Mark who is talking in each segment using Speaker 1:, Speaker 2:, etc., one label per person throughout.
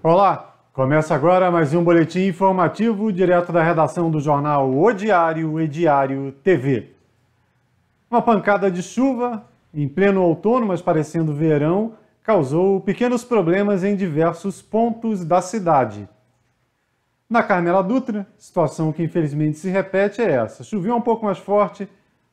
Speaker 1: Olá, começa agora mais um boletim informativo direto da redação do jornal O Diário e Diário TV. Uma pancada de chuva, em pleno outono, mas parecendo verão, causou pequenos problemas em diversos pontos da cidade. Na Carmela Dutra, situação que infelizmente se repete é essa. Choveu um pouco mais forte,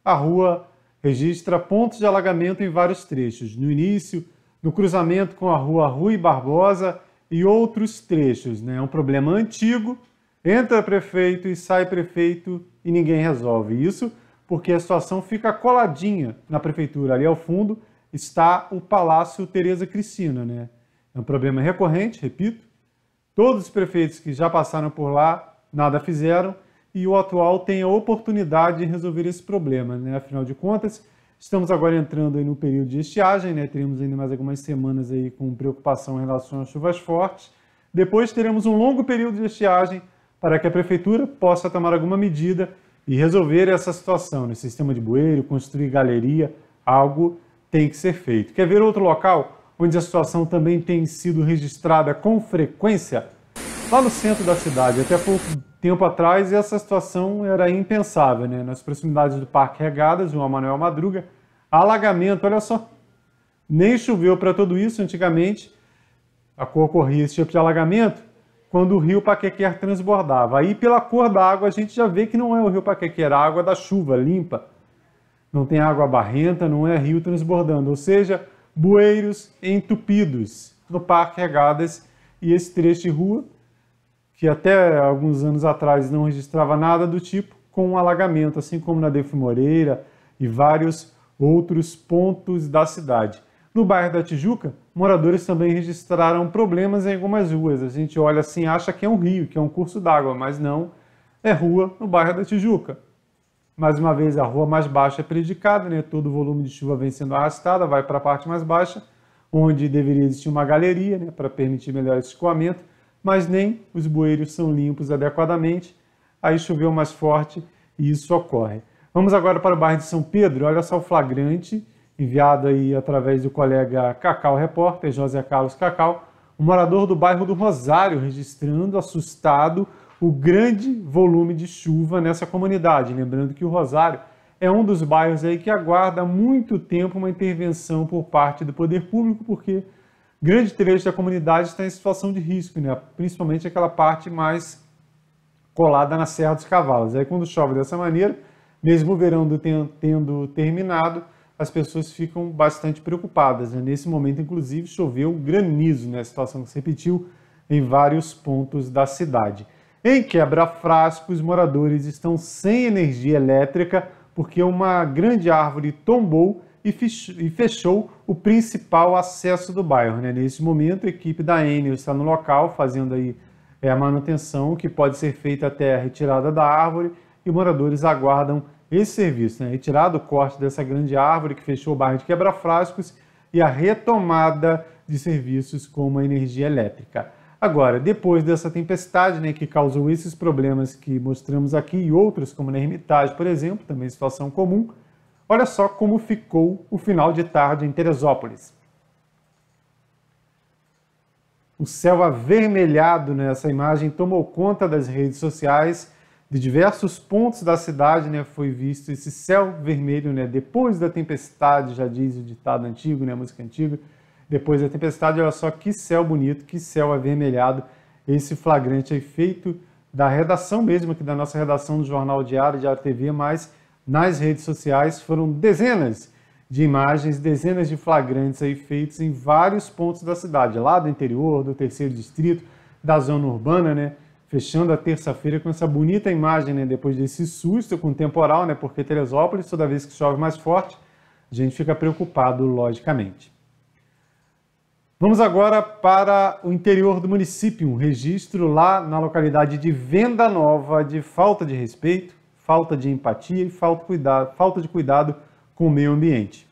Speaker 1: a rua registra pontos de alagamento em vários trechos. No início, no cruzamento com a rua Rui Barbosa e outros trechos. É um problema antigo, entra prefeito e sai prefeito e ninguém resolve. Isso porque a situação fica coladinha na prefeitura. Ali ao fundo está o Palácio Tereza Cristina. É um problema recorrente, repito. Todos os prefeitos que já passaram por lá nada fizeram e o atual tem a oportunidade de resolver esse problema. Afinal de contas, estamos agora entrando aí no período de estiagem, teremos ainda mais algumas semanas aí com preocupação em relação às chuvas fortes. Depois teremos um longo período de estiagem para que a prefeitura possa tomar alguma medida e resolver essa situação. No sistema de bueiro, construir galeria, algo tem que ser feito. Quer ver outro local onde a situação também tem sido registrada com frequência? Lá no centro da cidade, até pouco tempo atrás, essa situação era impensável, Nas proximidades do Parque Regadas, João Manuel Madruga, alagamento, olha só, nem choveu para tudo isso antigamente, ocorria esse tipo de alagamento quando o rio Paquequer transbordava. Aí, pela cor da água, a gente já vê que não é o rio Paquequer, a água da chuva, limpa. Não tem água barrenta, não é rio transbordando, ou seja, bueiros entupidos no Parque Regadas e esse trecho de rua, que até alguns anos atrás não registrava nada do tipo, com um alagamento, assim como na Adolfo Moreira e vários outros pontos da cidade. No bairro da Tijuca, moradores também registraram problemas em algumas ruas. A gente olha assim, acha que é um rio, que é um curso d'água, mas não, é rua no bairro da Tijuca. Mais uma vez, a rua mais baixa é prejudicada, todo o volume de chuva vem sendo arrastado, vai para a parte mais baixa, onde deveria existir uma galeria, para permitir melhor esse escoamento, mas nem os bueiros são limpos adequadamente, aí choveu mais forte e isso ocorre. Vamos agora para o bairro de São Pedro, olha só o flagrante, enviado aí através do colega Cacau Repórter, José Carlos Cacau, um morador do bairro do Rosário, registrando, assustado, o grande volume de chuva nessa comunidade. Lembrando que o Rosário é um dos bairros aí que aguarda há muito tempo uma intervenção por parte do poder público, porque grande trecho da comunidade está em situação de risco, principalmente aquela parte mais colada na Serra dos Cavalos. Aí quando chove dessa maneira, mesmo o verão tendo terminado, as pessoas ficam bastante preocupadas. Nesse momento, inclusive, choveu granizo, a situação que se repetiu em vários pontos da cidade. Em Quebra-Frasco, os moradores estão sem energia elétrica porque uma grande árvore tombou e fechou o principal acesso do bairro. Nesse momento, a equipe da Enel está no local fazendo aí a manutenção, que pode ser feita até a retirada da árvore, e moradores aguardam esse serviço, retirada o corte dessa grande árvore que fechou o bairro de Quebra-Frascos e a retomada de serviços como a energia elétrica. Agora, depois dessa tempestade, que causou esses problemas que mostramos aqui e outros, como na Hermitage, por exemplo, também situação comum, olha só como ficou o final de tarde em Teresópolis. O céu avermelhado nessa imagem tomou conta das redes sociais. De diversos pontos da cidade, foi visto esse céu vermelho, depois da tempestade, já diz o ditado antigo, a música antiga. Depois da tempestade, olha só que céu bonito, que céu avermelhado. Esse flagrante aí feito da redação mesmo, aqui da nossa redação do Jornal Diário, Diário TV, mas nas redes sociais foram dezenas de imagens, dezenas de flagrantes aí feitos em vários pontos da cidade, lá do interior, do terceiro distrito, da zona urbana, fechando a terça-feira com essa bonita imagem, depois desse susto com o temporal, porque Teresópolis, toda vez que chove mais forte, a gente fica preocupado, logicamente. Vamos agora para o interior do município, um registro lá na localidade de Venda Nova de falta de respeito, falta de empatia e falta de cuidado com o meio ambiente.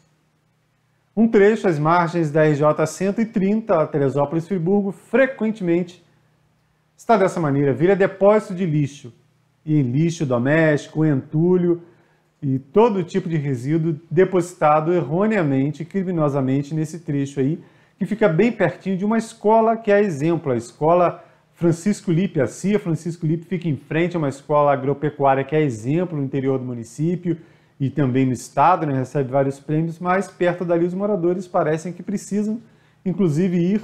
Speaker 1: Um trecho às margens da RJ 130, Teresópolis-Friburgo, frequentemente está dessa maneira, vira depósito de lixo, e lixo doméstico, entulho e todo tipo de resíduo depositado erroneamente, criminosamente nesse trecho aí, que fica bem pertinho de uma escola que é exemplo, a escola Francisco Lippe. A CIA Francisco Lippe fica em frente a uma escola agropecuária que é exemplo no interior do município e também no estado, né, recebe vários prêmios, mas perto dali os moradores parecem que precisam, inclusive, ir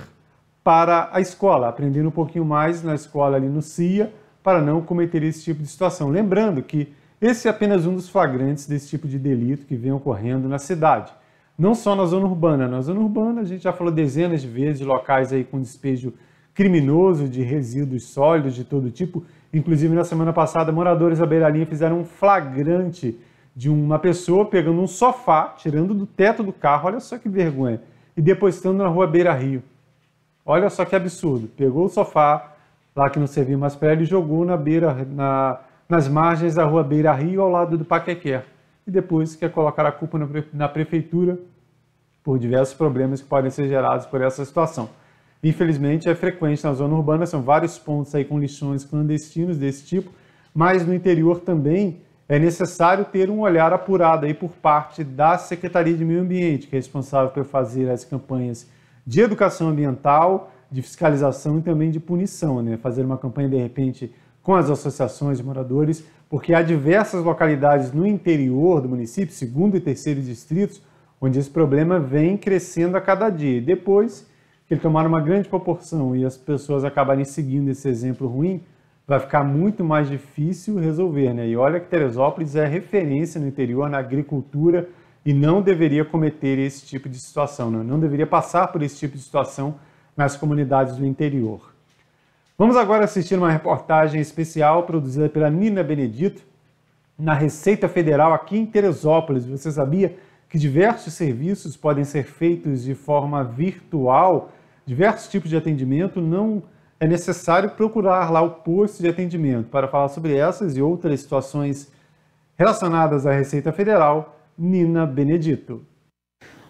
Speaker 1: para a escola, aprendendo um pouquinho mais na escola ali no CIA, para não cometer esse tipo de situação. Lembrando que esse é apenas um dos flagrantes desse tipo de delito que vem ocorrendo na cidade. Não só na zona urbana. Na zona urbana a gente já falou dezenas de vezes de locais aí com despejo criminoso de resíduos sólidos de todo tipo. Inclusive, na semana passada, moradores da Beira-Linha fizeram um flagrante de uma pessoa pegando um sofá, tirando do teto do carro, olha só que vergonha, e depositando na rua Beira-Rio. Olha só que absurdo. Pegou o sofá, lá que não servia mais para ele, e jogou nas margens da rua Beira-Rio, ao lado do Paquequer. E depois quer colocar a culpa na prefeitura por diversos problemas que podem ser gerados por essa situação. Infelizmente, é frequente na zona urbana, são vários pontos aí com lixões clandestinos desse tipo, mas no interior também é necessário ter um olhar apurado aí por parte da Secretaria de Meio Ambiente, que é responsável por fazer as campanhas de educação ambiental, de fiscalização e também de punição, né? Fazer uma campanha, de repente, com as associações de moradores, porque há diversas localidades no interior do município, segundo e terceiro distritos, onde esse problema vem crescendo a cada dia. E depois que ele tomar uma grande proporção e as pessoas acabarem seguindo esse exemplo ruim, vai ficar muito mais difícil resolver, né? E olha que Teresópolis é referência no interior, na agricultura, e não deveria cometer esse tipo de situação, né? Não deveria passar por esse tipo de situação nas comunidades do interior. Vamos agora assistir uma reportagem especial produzida pela Nina Benedito na Receita Federal aqui em Teresópolis. Você sabia que diversos serviços podem ser feitos de forma virtual, diversos tipos de atendimento, não é necessário procurar lá o posto de atendimento. Para falar sobre essas e outras situações relacionadas à Receita Federal, Nina Benedito.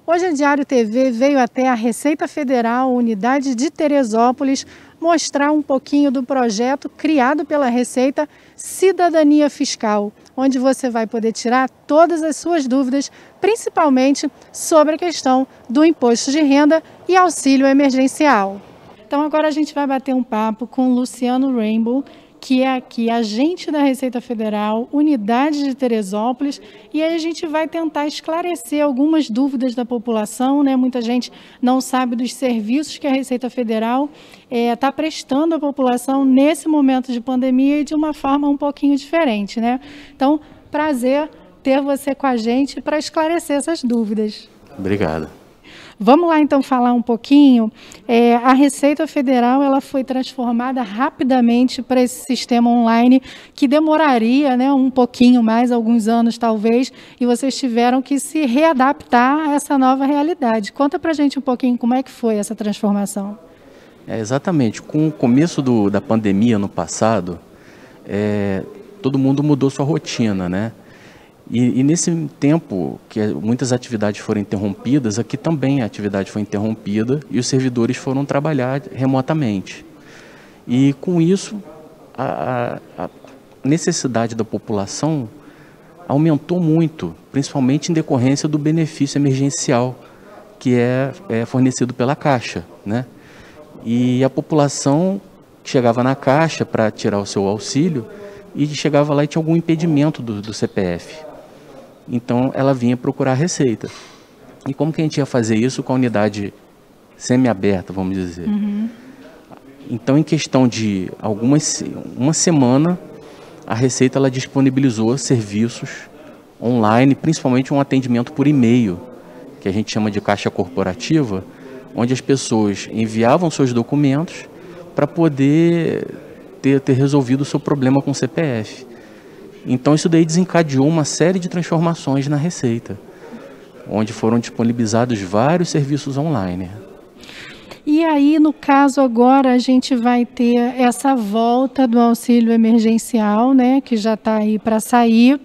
Speaker 2: Hoje a Diário TV veio até a Receita Federal, unidade de Teresópolis, mostrar um pouquinho do projeto criado pela Receita Cidadania Fiscal, onde você vai poder tirar todas as suas dúvidas, principalmente sobre a questão do imposto de renda e auxílio emergencial. Então agora a gente vai bater um papo com o Luciano Rainbow, que é aqui agente da Receita Federal, unidade de Teresópolis, e aí a gente vai tentar esclarecer algumas dúvidas da população, né? Muita gente não sabe dos serviços que a Receita Federal está prestando à população nesse momento de pandemia e de uma forma um pouquinho diferente, né? Então, prazer ter você com a gente para esclarecer essas dúvidas.
Speaker 3: Obrigado.
Speaker 2: Vamos lá então falar um pouquinho. A Receita Federal ela foi transformada rapidamente para esse sistema online que demoraria, né, um pouquinho mais, alguns anos talvez, e vocês tiveram que se readaptar a essa nova realidade. Conta para a gente um pouquinho como é que foi essa transformação.
Speaker 3: Exatamente. Com o começo da pandemia no passado, todo mundo mudou sua rotina, né? E nesse tempo que muitas atividades foram interrompidas, aqui também a atividade foi interrompida e os servidores foram trabalhar remotamente. E com isso, a necessidade da população aumentou muito, principalmente em decorrência do benefício emergencial que é fornecido pela Caixa, né? E a população chegava na Caixa para tirar o seu auxílio e chegava lá e tinha algum impedimento do CPF. Então, ela vinha procurar a Receita. E como que a gente ia fazer isso com a unidade semi-aberta, vamos dizer? Uhum. Então, em questão de uma semana, a Receita ela disponibilizou serviços online, principalmente um atendimento por e-mail, que a gente chama de caixa corporativa, onde as pessoas enviavam seus documentos para poder ter resolvido o seu problema com o CPF. Então isso daí desencadeou uma série de transformações na Receita, onde foram disponibilizados vários serviços online.
Speaker 2: E aí, no caso agora, a gente vai ter essa volta do auxílio emergencial, né, que já está aí para sair.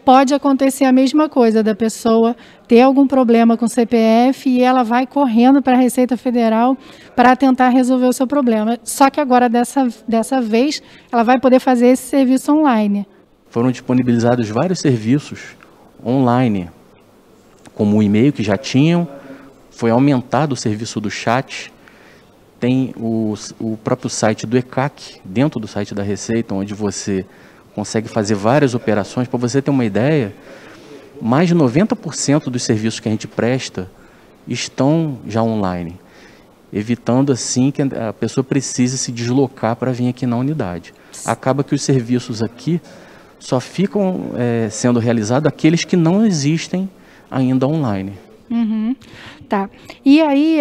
Speaker 2: Pode acontecer a mesma coisa, da pessoa ter algum problema com o CPF e ela vai correndo para a Receita Federal para tentar resolver o seu problema. Só que agora, dessa vez, ela vai poder fazer esse serviço online.
Speaker 3: Foram disponibilizados vários serviços online, como o e-mail que já tinham, foi aumentado o serviço do chat. Tem o próprio site do ECAC, dentro do site da Receita, onde você consegue fazer várias operações. Para você ter uma ideia, mais de 90% dos serviços que a gente presta estão já online, evitando assim que a pessoa precise se deslocar para vir aqui na unidade. Acaba que os serviços aqui só ficam sendo realizados aqueles que não existem ainda online.
Speaker 2: Uhum. Tá. E aí,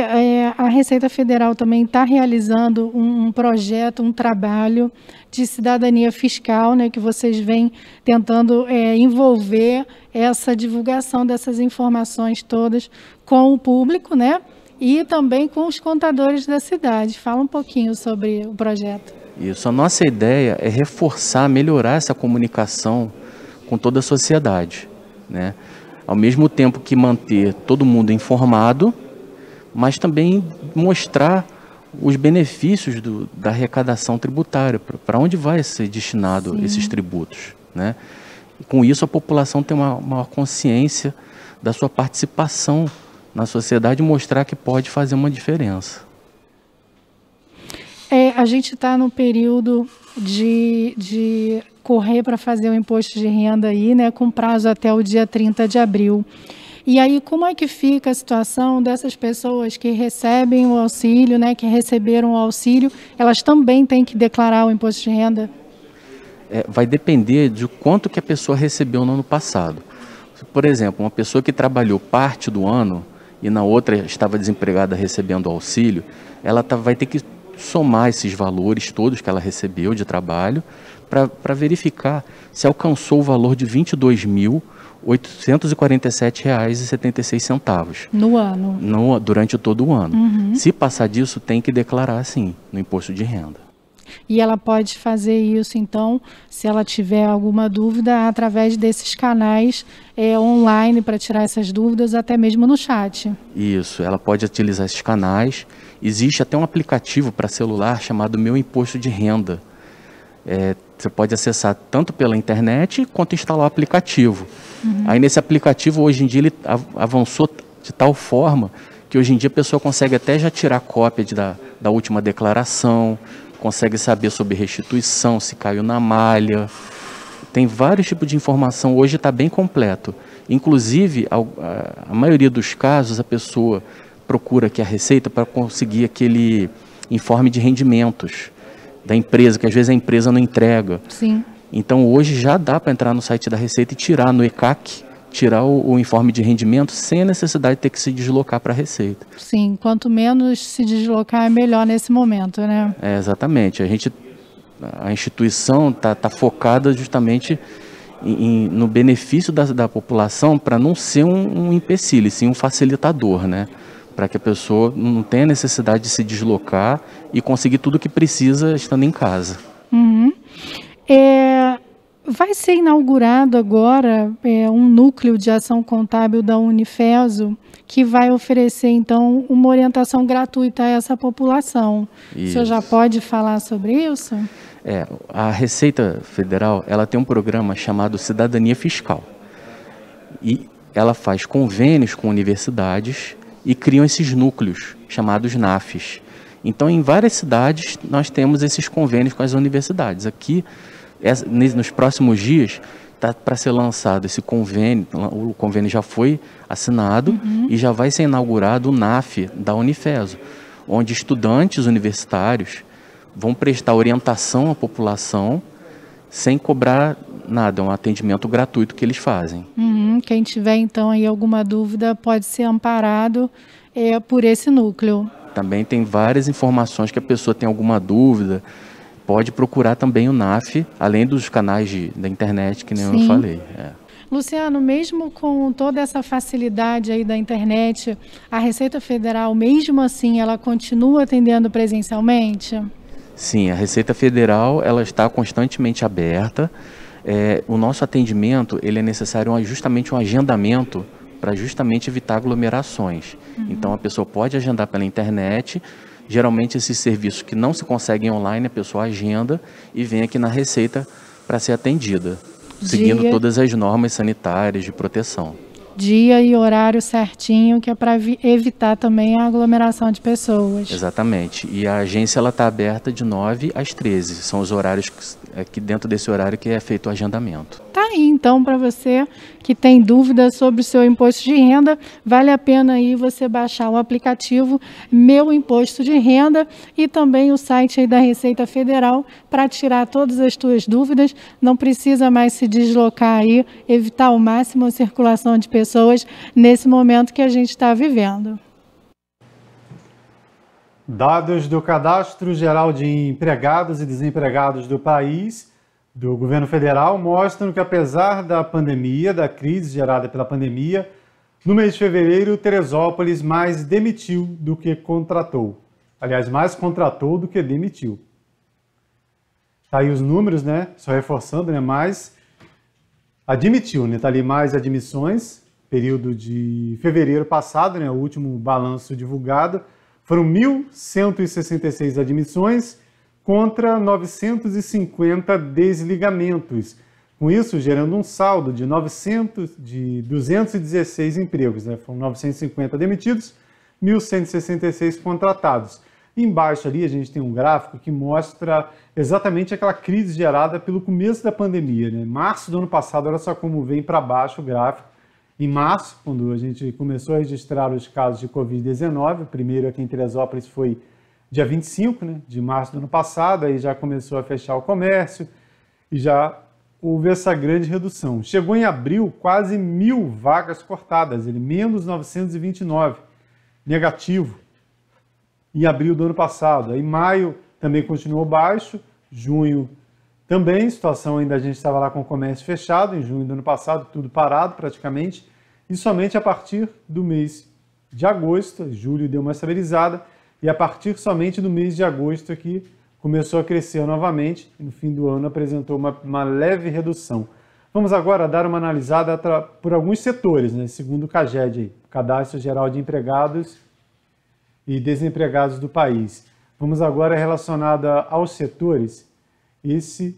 Speaker 2: a Receita Federal também está realizando um projeto, um trabalho de cidadania fiscal, né, que vocês vêm tentando envolver essa divulgação dessas informações todas com o público, né, e também com os contadores da cidade. Fala um pouquinho sobre o projeto.
Speaker 3: Isso. A nossa ideia é reforçar, melhorar essa comunicação com toda a sociedade, né? Ao mesmo tempo que manter todo mundo informado, mas também mostrar os benefícios da arrecadação tributária, para onde vai ser destinado esses tributos, né? E com isso a população tem uma maior consciência da sua participação na sociedade e mostrar que pode fazer uma diferença.
Speaker 2: A gente está no período de correr para fazer o imposto de renda aí, né, com prazo até o dia 30 de abril. E aí, como é que fica a situação dessas pessoas que recebem o auxílio, né, que receberam o auxílio, elas também têm que declarar o imposto de renda?
Speaker 3: Vai depender de quanto que a pessoa recebeu no ano passado. Por exemplo, uma pessoa que trabalhou parte do ano e na outra estava desempregada recebendo auxílio, ela vai ter que somar esses valores todos que ela recebeu de trabalho para verificar se alcançou o valor de R$ 22.847,76.
Speaker 2: No ano?
Speaker 3: Durante todo o ano.
Speaker 2: Uhum.
Speaker 3: Se passar disso, tem que declarar sim, no imposto de renda.
Speaker 2: E ela pode fazer isso, então, se ela tiver alguma dúvida, através desses canais online para tirar essas dúvidas, até mesmo no chat.
Speaker 3: Isso, ela pode utilizar esses canais. Existe até um aplicativo para celular chamado Meu Imposto de Renda. Você pode acessar tanto pela internet quanto instalar o aplicativo. Uhum. Aí nesse aplicativo, hoje em dia, ele avançou de tal forma que hoje em dia a pessoa consegue até já tirar cópia da última declaração, consegue saber sobre restituição, se caiu na malha. Tem vários tipos de informação, hoje está bem completo. Inclusive, a maioria dos casos, a pessoa procura aqui a Receita para conseguir aquele informe de rendimentos da empresa, que às vezes a empresa não entrega.
Speaker 2: Sim.
Speaker 3: Então, hoje já dá para entrar no site da Receita e tirar no ECAC, tirar o informe de rendimento sem a necessidade de ter que se deslocar para a Receita.
Speaker 2: Sim, quanto menos se deslocar é melhor nesse momento, né?
Speaker 3: Exatamente. A instituição está focada justamente no benefício da população para não ser um empecilho, e sim um facilitador, né? Para que a pessoa não tenha necessidade de se deslocar e conseguir tudo o que precisa estando em casa.
Speaker 2: Uhum. Vai ser inaugurado agora um núcleo de ação contábil da Unifeso que vai oferecer, então, uma orientação gratuita a essa população. Isso. O senhor já pode falar sobre isso?
Speaker 3: A Receita Federal ela tem um programa chamado Cidadania Fiscal. E ela faz convênios com universidades e criam esses núcleos, chamados NAFs. Então, em várias cidades, nós temos esses convênios com as universidades. Aqui, nos próximos dias, está para ser lançado esse convênio, o convênio já foi assinado e já vai ser inaugurado o NAF da Unifeso, onde estudantes universitários vão prestar orientação à população sem cobrar nada, é um atendimento gratuito que eles fazem.
Speaker 2: Quem tiver, então, aí alguma dúvida pode ser amparado por esse núcleo.
Speaker 3: Também tem várias informações que a pessoa tem alguma dúvida, pode procurar também o NAF, além dos canais da internet, que nem eu falei.
Speaker 2: Luciano, mesmo com toda essa facilidade aí da internet, a Receita Federal, mesmo assim, ela continua atendendo presencialmente?
Speaker 3: Sim, a Receita Federal ela está constantemente aberta. O nosso atendimento ele é necessário justamente um agendamento para justamente evitar aglomerações. Então a pessoa pode agendar pela internet. Geralmente esses serviços que não se conseguem online, a pessoa agenda e vem aqui na Receita para ser atendida, seguindo todas as normas sanitárias de proteção.
Speaker 2: dia e horário certinho, que é para evitar também a aglomeração de pessoas.
Speaker 3: Exatamente. E a agência está aberta de 9 às 13. São os horários, aqui dentro desse horário que é feito o agendamento.
Speaker 2: Tá aí, então, para você que tem dúvidas sobre o seu imposto de renda, vale a pena aí você baixar o aplicativo Meu Imposto de Renda e também o site aí da Receita Federal para tirar todas as suas dúvidas. Não precisa mais se deslocar aí, evitar ao máximo a circulação de pessoas nesse momento que a gente está vivendo.
Speaker 1: Dados do Cadastro Geral de Empregados e Desempregados do país, do governo federal, mostram que apesar da pandemia, da crise gerada pela pandemia, no mês de fevereiro, Teresópolis mais demitiu do que contratou. Aliás, mais contratou do que demitiu. Tá aí os números, né? Só reforçando, né? Mais admitiu, né? Tá ali mais admissões, período de fevereiro passado, né? O último balanço divulgado, foram 1.166 admissões contra 950 desligamentos. Com isso, gerando um saldo de 216 empregos, né? Foram 950 demitidos, 1.166 contratados. Embaixo ali a gente tem um gráfico que mostra exatamente aquela crise gerada pelo começo da pandemia, né? Março do ano passado, olha só como vem para baixo o gráfico. Em março, quando a gente começou a registrar os casos de Covid-19, o primeiro aqui em Teresópolis foi dia 25, né, de março do ano passado, aí já começou a fechar o comércio e já houve essa grande redução. Chegou em abril quase 1.000 vagas cortadas, ele menos 929, negativo, em abril do ano passado. Aí maio também continuou baixo, junho também, situação ainda a gente estava lá com o comércio fechado, em junho do ano passado, tudo parado praticamente, e somente a partir do mês de agosto, julho deu uma estabilizada, e a partir somente do mês de agosto aqui começou a crescer novamente, e no fim do ano apresentou uma leve redução. Vamos agora dar uma analisada por alguns setores, né, segundo o CAGED, aí, Cadastro Geral de Empregados e Desempregados do país. Vamos agora relacionada aos setores. Esse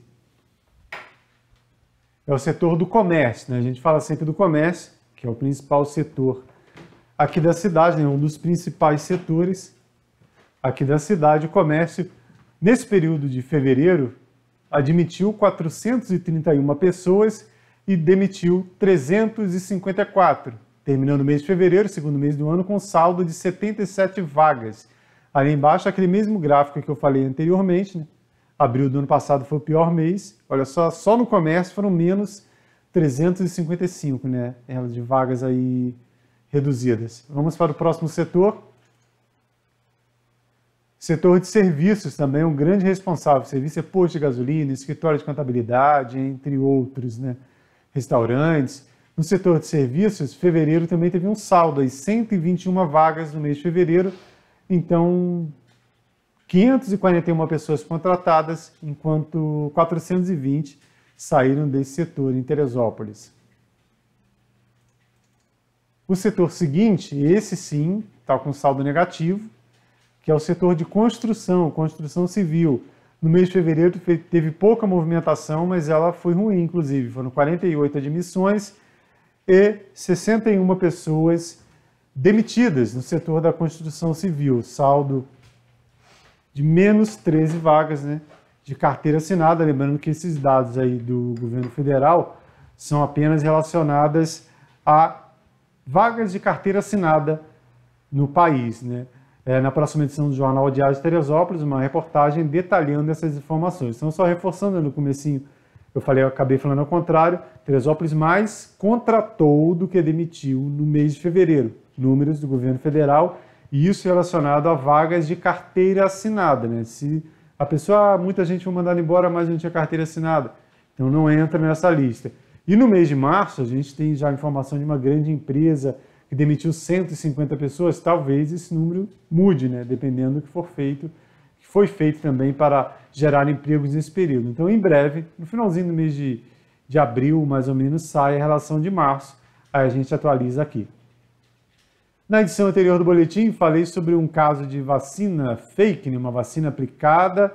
Speaker 1: é o setor do comércio, né? A gente fala sempre do comércio, que é o principal setor aqui da cidade, né? Um dos principais setores aqui da cidade. O comércio, nesse período de fevereiro, admitiu 431 pessoas e demitiu 354, terminando o mês de fevereiro, segundo mês do ano, com saldo de 77 vagas. Ali embaixo, aquele mesmo gráfico que eu falei anteriormente, né? Abril do ano passado foi o pior mês. Olha só no comércio foram menos 355, né, de vagas aí reduzidas. Vamos para o próximo setor. Setor de serviços também, um grande responsável. Serviço é posto de gasolina, escritório de contabilidade, entre outros, né, restaurantes. No setor de serviços, fevereiro também teve um saldo aí, 121 vagas no mês de fevereiro. Então, 541 pessoas contratadas, enquanto 420 saíram desse setor em Teresópolis. O setor seguinte, esse sim, está com saldo negativo, que é o setor de construção civil. No mês de fevereiro teve pouca movimentação, mas ela foi ruim, inclusive. Foram 48 admissões e 61 pessoas demitidas no setor da construção civil. Saldo de menos 13 vagas, né, de carteira assinada, lembrando que esses dados aí do governo federal são apenas relacionadas a vagas de carteira assinada no país, né. Na próxima edição do Jornal Diário de Teresópolis, uma reportagem detalhando essas informações. Então, só reforçando no comecinho, eu acabei falando ao contrário, Teresópolis mais contratou do que demitiu no mês de fevereiro, números do governo federal. E isso relacionado a vagas de carteira assinada, né? Se a pessoa, muita gente foi mandada embora, mas não tinha carteira assinada, então não entra nessa lista. E no mês de março, a gente tem já a informação de uma grande empresa que demitiu 150 pessoas, talvez esse número mude, né? Dependendo do que for feito, que foi feito também para gerar empregos nesse período. Então, em breve, no finalzinho do mês de abril, mais ou menos, sai a relação de março, aí a gente atualiza aqui. Na edição anterior do boletim, falei sobre um caso de vacina fake, né? Uma vacina aplicada,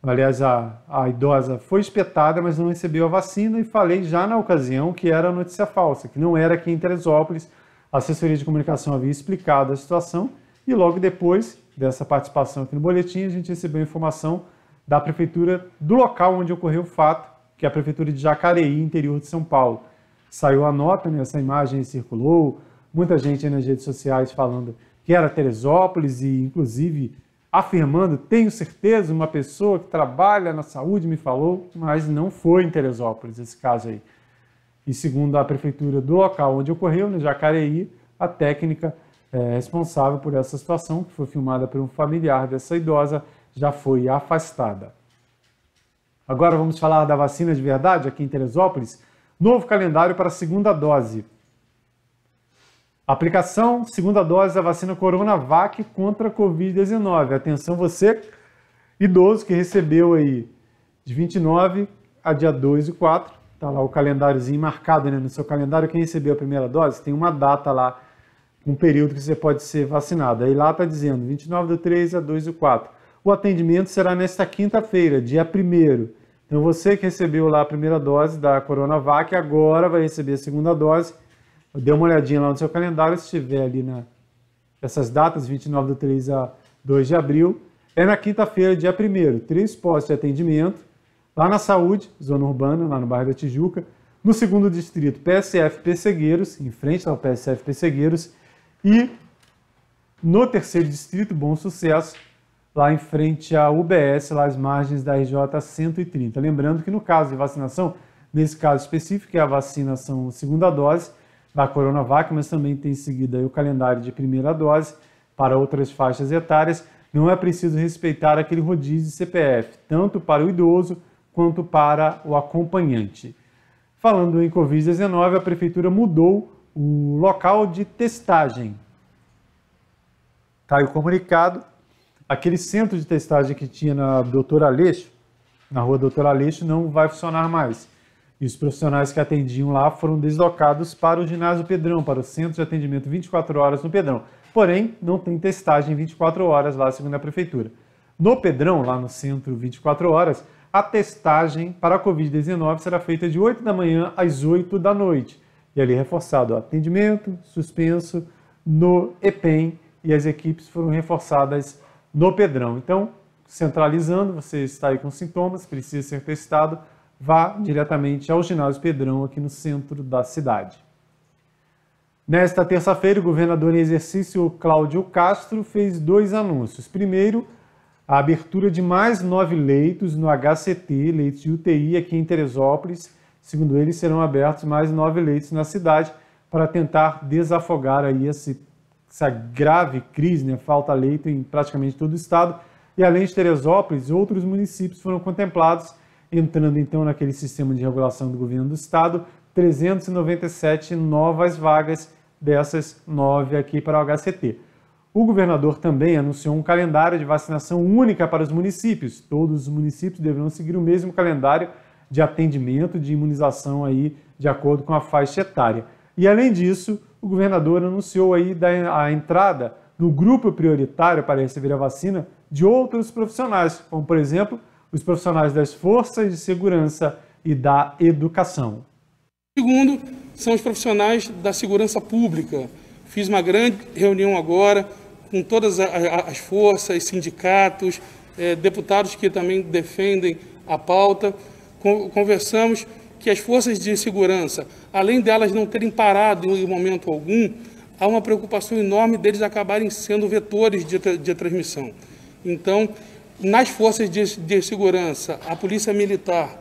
Speaker 1: Aliás, a idosa foi espetada, mas não recebeu a vacina, e falei já na ocasião que era notícia falsa, que não era aqui em Teresópolis. A assessoria de comunicação havia explicado a situação e logo depois dessa participação aqui no boletim, a gente recebeu informação da prefeitura do local onde ocorreu o fato, que é a prefeitura de Jacareí, interior de São Paulo. Saiu a nota, né, essa imagem circulou, muita gente aí nas redes sociais falando que era Teresópolis e, inclusive, afirmando, tenho certeza, uma pessoa que trabalha na saúde me falou, mas não foi em Teresópolis esse caso aí. E segundo a prefeitura do local onde ocorreu, no Jacareí, a técnica responsável por essa situação, que foi filmada por um familiar dessa idosa, já foi afastada. Agora vamos falar da vacina de verdade aqui em Teresópolis. Novo calendário para a segunda dose. Aplicação, segunda dose da vacina Coronavac contra a Covid-19. Atenção você, idoso, que recebeu aí de 29 a dia 2 e 4. Está lá o calendáriozinho marcado, né, no seu calendário. Quem recebeu a primeira dose tem uma data lá, um período que você pode ser vacinado. Aí lá está dizendo 29 do 3 a 2 e 4. O atendimento será nesta quinta-feira, dia 1º. Então você que recebeu lá a primeira dose da Coronavac, agora vai receber a segunda dose. Dê uma olhadinha lá no seu calendário, se estiver ali essas datas, 29 do 3 a 2 de abril. É na quinta-feira, dia 1º. 3 postos de atendimento, lá na Saúde, zona urbana, lá no bairro da Tijuca. No segundo distrito, PSF Pessegueiros, em frente ao PSF Pessegueiros. E no terceiro distrito, Bom Sucesso, lá em frente à UBS, lá às margens da RJ 130. Lembrando que no caso de vacinação, nesse caso específico, é a vacinação segunda dose da Coronavac, mas também tem seguido aí o calendário de primeira dose para outras faixas etárias. Não é preciso respeitar aquele rodízio de CPF, tanto para o idoso quanto para o acompanhante. Falando em Covid-19, a Prefeitura mudou o local de testagem. Está aí o comunicado. Aquele centro de testagem que tinha na Doutor Aleixo, na rua Doutor Aleixo, não vai funcionar mais. E os profissionais que atendiam lá foram deslocados para o ginásio Pedrão, para o centro de atendimento 24 horas no Pedrão. Porém, não tem testagem 24 horas lá, segundo a Prefeitura. No Pedrão, lá no centro 24 horas, a testagem para a Covid-19 será feita de 8 da manhã às 8 da noite. E ali reforçado o atendimento suspenso no EPEM e as equipes foram reforçadas no Pedrão. Então, centralizando, você está aí com sintomas, precisa ser testado, vá diretamente ao ginásio Pedrão aqui no centro da cidade. Nesta terça-feira, o governador em exercício Cláudio Castro fez 2 anúncios. Primeiro, a abertura de mais 9 leitos no HCT, leitos de UTI aqui em Teresópolis. Segundo ele, serão abertos mais 9 leitos na cidade para tentar desafogar aí essa grave crise, né? Falta leito em praticamente todo o estado. E além de Teresópolis, outros municípios foram contemplados, entrando então naquele sistema de regulação do governo do estado, 397 novas vagas, dessas 9 aqui para o HCT. O governador também anunciou um calendário de vacinação única para os municípios. Todos os municípios deverão seguir o mesmo calendário de atendimento, de imunização aí, de acordo com a faixa etária. E além disso, o governador anunciou aí a entrada no grupo prioritário para receber a vacina de outros profissionais, como por exemplo, os profissionais das forças de segurança e da educação.
Speaker 4: Segundo, são os profissionais da segurança pública. Fiz uma grande reunião agora com todas as forças, sindicatos, deputados que também defendem a pauta. Conversamos que as forças de segurança, além delas não terem parado em momento algum, há uma preocupação enorme deles acabarem sendo vetores de transmissão. Então, nas forças de segurança, a Polícia Militar,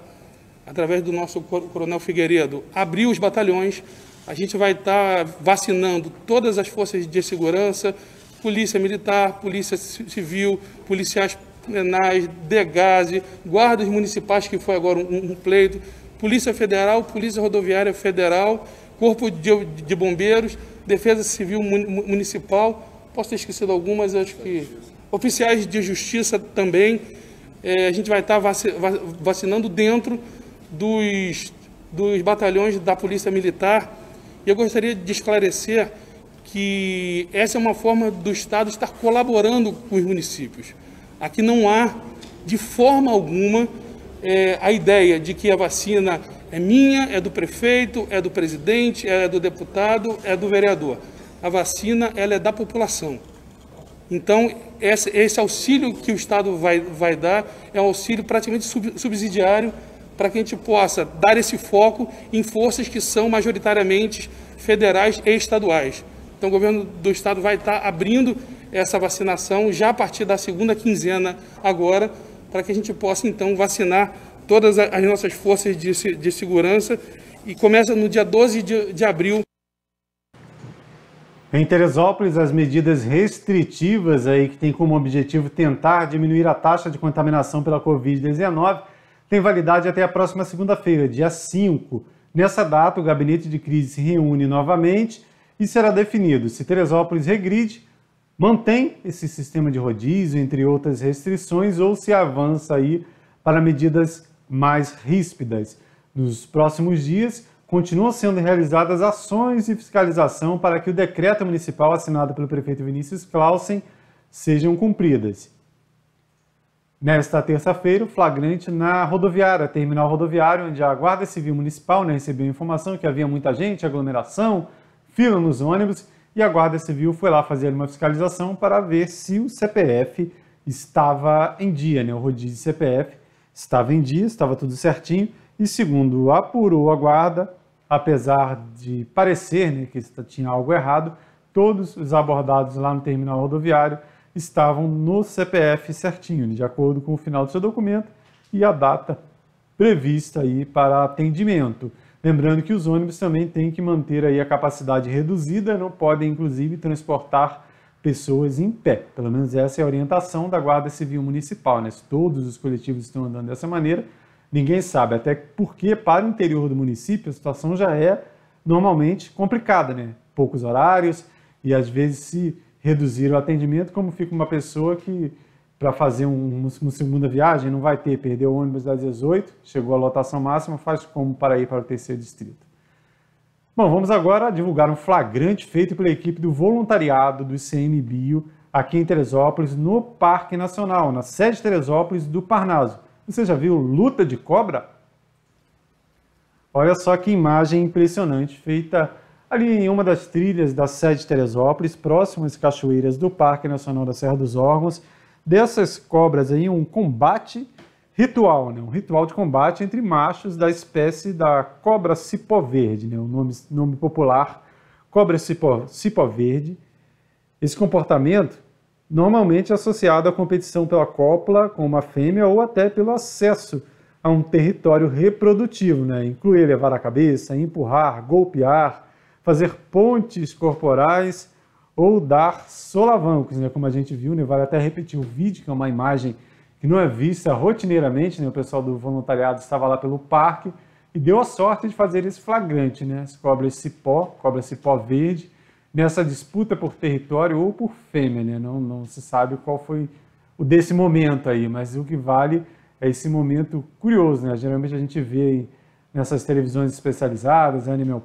Speaker 4: através do nosso Coronel Figueiredo, abriu os batalhões. A gente vai estar vacinando todas as forças de segurança, Polícia Militar, Polícia Civil, policiais penais, DEGASE, guardas municipais, que foi agora um pleito, Polícia Federal, Polícia Rodoviária Federal, Corpo de Bombeiros, Defesa Civil Municipal, posso ter esquecido algumas, acho que oficiais de Justiça também. A gente vai estar vacinando dentro dos batalhões da Polícia Militar. E eu gostaria de esclarecer que essa é uma forma do Estado estar colaborando com os municípios. Aqui não há de forma alguma, a ideia de que a vacina é minha, é do prefeito, é do presidente, é do deputado, é do vereador. A vacina, ela é da população. Então, esse auxílio que o Estado vai dar é um auxílio praticamente subsidiário para que a gente possa dar esse foco em forças que são majoritariamente federais e estaduais. Então, o governo do Estado vai estar abrindo essa vacinação já a partir da segunda quinzena agora, para que a gente possa, então, vacinar todas as nossas forças de segurança, e começa no dia 12 de abril.
Speaker 1: Em Teresópolis, as medidas restritivas aí que têm como objetivo tentar diminuir a taxa de contaminação pela Covid-19 têm validade até a próxima segunda-feira, dia 5. Nessa data, o gabinete de crise se reúne novamente e será definido se Teresópolis regride, mantém esse sistema de rodízio, entre outras restrições, ou se avança aí para medidas mais ríspidas. Nos próximos dias, continuam sendo realizadas ações de fiscalização para que o decreto municipal assinado pelo prefeito Vinícius Clausen sejam cumpridas. Nesta terça-feira, o flagrante na rodoviária, terminal rodoviário, onde a Guarda Civil Municipal recebeu informação que havia muita gente, aglomeração, fila nos ônibus, e a Guarda Civil foi lá fazer uma fiscalização para ver se o CPF estava em dia, né? O rodízio de CPF estava em dia, estava tudo certinho, e segundo apurou a Guarda, apesar de parecer, né, que tinha algo errado, todos os abordados lá no terminal rodoviário estavam no CPF certinho, de acordo com o final do seu documento e a data prevista aí para atendimento. Lembrando que os ônibus também têm que manter aí a capacidade reduzida, não podem inclusive transportar pessoas em pé. Pelo menos essa é a orientação da Guarda Civil Municipal, né? Se todos os coletivos estão andando dessa maneira, ninguém sabe, até porque para o interior do município a situação já é normalmente complicada, né? Poucos horários e às vezes se reduzir o atendimento, como fica uma pessoa que para fazer uma segunda viagem não vai ter, perdeu o ônibus das 18, chegou à lotação máxima, faz como para ir para o terceiro distrito. Bom, vamos agora divulgar um flagrante feito pela equipe do voluntariado do ICMBio aqui em Teresópolis, no Parque Nacional, na sede de Teresópolis do Parnaso. Você já viu luta de cobra? Olha só que imagem impressionante, feita ali em uma das trilhas da sede de Teresópolis, próximo às cachoeiras do Parque Nacional da Serra dos Órgãos. Dessas cobras aí, um combate ritual, né? Um ritual de combate entre machos da espécie da cobra cipó verde, né? O nome popular, cobra cipó verde. Esse comportamento normalmente é associado à competição pela cópula com uma fêmea ou até pelo acesso a um território reprodutivo, né? Inclui levar a cabeça, empurrar, golpear, fazer pontes corporais ou dar solavancos, né? Como a gente viu, né? Vale até repetir o vídeo, que é uma imagem que não é vista rotineiramente, né? O pessoal do voluntariado estava lá pelo parque e deu a sorte de fazer esse flagrante, né? As cobra cipó verde, nessa disputa por território ou por fêmea, né? Não se sabe qual foi o desse momento aí, mas o que vale é esse momento curioso, né? Geralmente a gente vê aí nessas televisões especializadas, Animal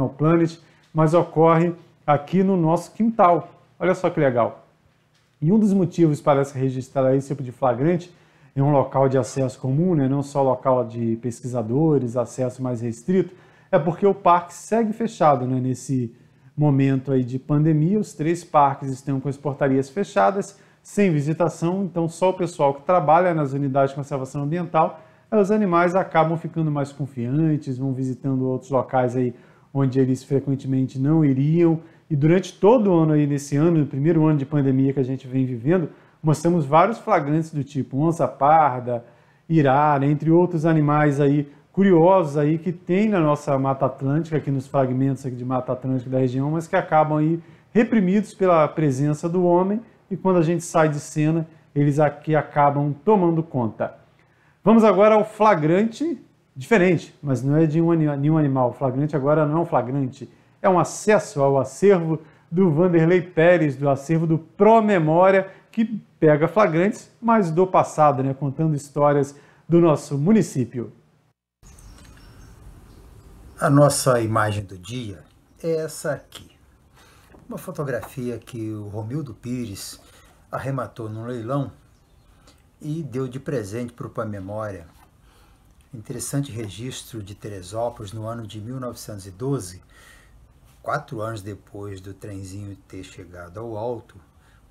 Speaker 1: Planet, mas ocorre aqui no nosso quintal. Olha só que legal. E um dos motivos para se registrar esse tipo de flagrante em um local de acesso comum, né? Não só local de pesquisadores, acesso mais restrito, é porque o parque segue fechado, né? Nesse momento aí de pandemia, os 3 parques estão com as portarias fechadas, sem visitação, então só o pessoal que trabalha nas unidades de conservação ambiental, os animais acabam ficando mais confiantes, vão visitando outros locais aí onde eles frequentemente não iriam. E durante todo o ano aí, nesse ano, no primeiro ano de pandemia que a gente vem vivendo, mostramos vários flagrantes do tipo onça parda, irara, entre outros animais aí curiosos aí que tem na nossa Mata Atlântica, aqui nos fragmentos aqui de Mata Atlântica da região, mas que acabam aí reprimidos pela presença do homem e quando a gente sai de cena, eles aqui acabam tomando conta. Vamos agora ao flagrante diferente, mas não é de nenhum animal. O flagrante agora não é um flagrante, é um acesso ao acervo do Vanderlei Pérez, do acervo do Promemória, que pega flagrantes, mas do passado, né, contando histórias do nosso município.
Speaker 5: A nossa imagem do dia é essa aqui. Uma fotografia que o Romildo Pires arrematou num leilão e deu de presente para o PAN-Memória interessante registro de Teresópolis no ano de 1912, 4 anos depois do trenzinho ter chegado ao Alto,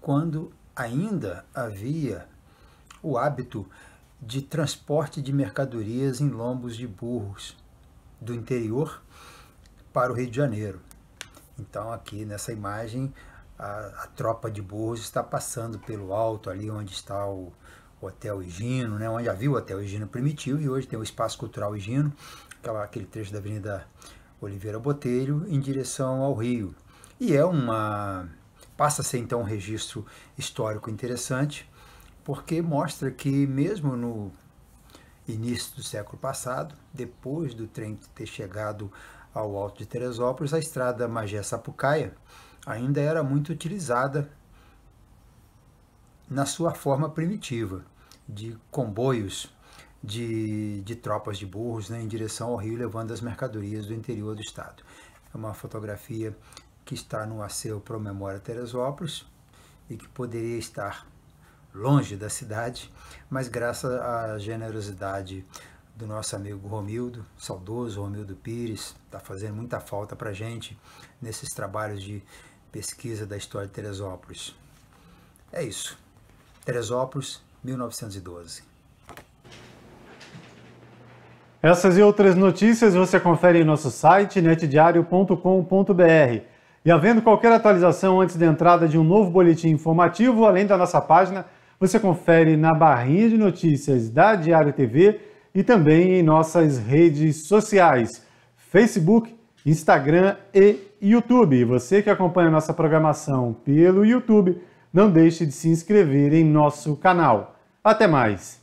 Speaker 5: quando ainda havia o hábito de transporte de mercadorias em lombos de burros do interior para o Rio de Janeiro. Então aqui nessa imagem a tropa de burros está passando pelo Alto, ali onde está o Hotel Higino, né, onde havia o Hotel Higino primitivo, e hoje tem o Espaço Cultural Higino, aquele trecho da Avenida Oliveira Botelho, em direção ao Rio. E passa a ser então um registro histórico interessante, porque mostra que mesmo no início do século passado, depois do trem ter chegado ao Alto de Teresópolis, a estrada Magé-Sapucaia ainda era muito utilizada na sua forma primitiva, de comboios de tropas de burros, né, em direção ao Rio, levando as mercadorias do interior do estado. É uma fotografia que está no acervo ProMemória Teresópolis e que poderia estar longe da cidade, mas graças à generosidade do nosso amigo Romildo, saudoso Romildo Pires, está fazendo muita falta para a gente nesses trabalhos de pesquisa da história de Teresópolis. É isso. Teresópolis, 1912.
Speaker 1: Essas e outras notícias você confere em nosso site netdiario.com.br. E havendo qualquer atualização antes da entrada de um novo boletim informativo, além da nossa página, você confere na barrinha de notícias da Diário TV e também em nossas redes sociais, Facebook, Instagram e YouTube. E você que acompanha a nossa programação pelo YouTube, não deixe de se inscrever em nosso canal. Até mais!